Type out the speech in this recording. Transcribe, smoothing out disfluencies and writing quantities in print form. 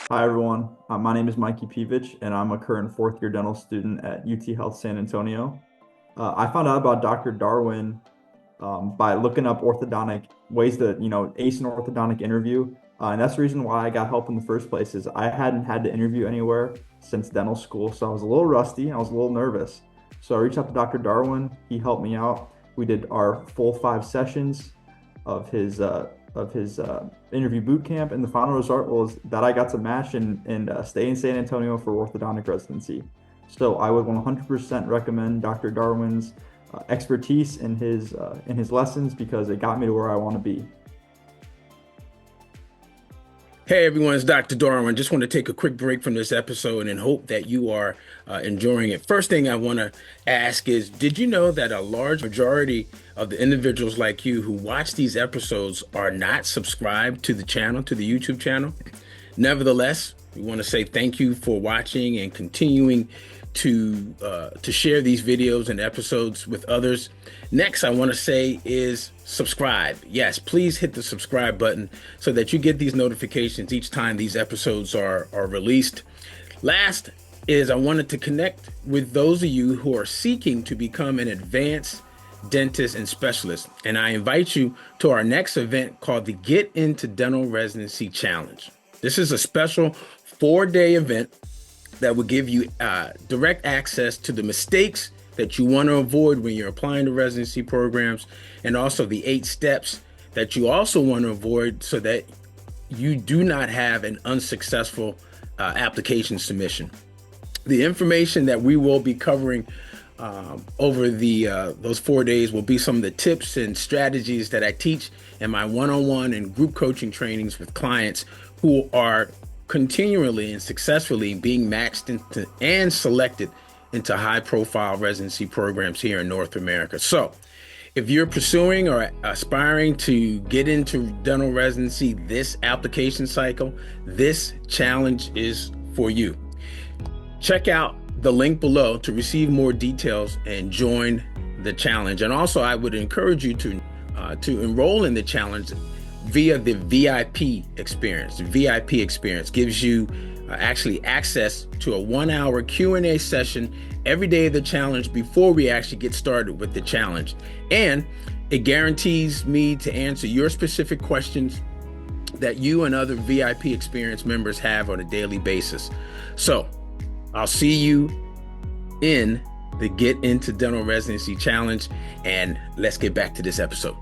Hi, everyone. My name is Mikey Pevich, and I'm a current fourth year dental student at UT Health San Antonio. I found out about Dr. Darwin by looking up orthodontic ways to, ace an orthodontic interview. And that's the reason why I got help in the first place is I hadn't had to interview anywhere since dental school. So I was a little rusty. I was a little nervous. So I reached out to Dr. Darwin. He helped me out. We did our full 5 sessions of his interview boot camp, and the final result was that I got to match and stay in San Antonio for orthodontic residency. So I would 100% recommend Dr. Darwin's expertise in his lessons because it got me to where I want to be. Hey everyone, it's Dr. Darwin. Just want to take a quick break from this episode and hope that you are enjoying it. First thing I want to ask is, did you know that a large majority of the individuals like you who watch these episodes are not subscribed to the channel, to the YouTube channel? Nevertheless, we want to say thank you for watching and continuing to share these videos and episodes with others. Next, I want to say is subscribe. Yes, please hit the subscribe button so that you get these notifications each time these episodes are released. Last is I wanted to connect with those of you who are seeking to become an advanced dentist and specialist. And I invite you to our next event called the Get Into Dental Residency Challenge. This is a special 4-day event that will give you direct access to the mistakes that you want to avoid when you're applying to residency programs, and also the 8 steps that you also want to avoid so that you do not have an unsuccessful application submission. The information that we will be covering over those 4 days will be some of the tips and strategies that I teach in my one-on-one and group coaching trainings with clients who are continually and successfully being matched into and selected into high-profile residency programs here in North America. So if you're pursuing or aspiring to get into dental residency this application cycle, this challenge is for you. Check out the link below to receive more details and join the challenge. And also, I would encourage you to enroll in the challenge via the VIP experience. The VIP experience gives you actually access to a 1-hour Q&A session every day of the challenge before we actually get started with the challenge. And it guarantees me to answer your specific questions that you and other VIP experience members have on a daily basis. So I'll see you in the Get Into Dental Residency Challenge, and let's get back to this episode.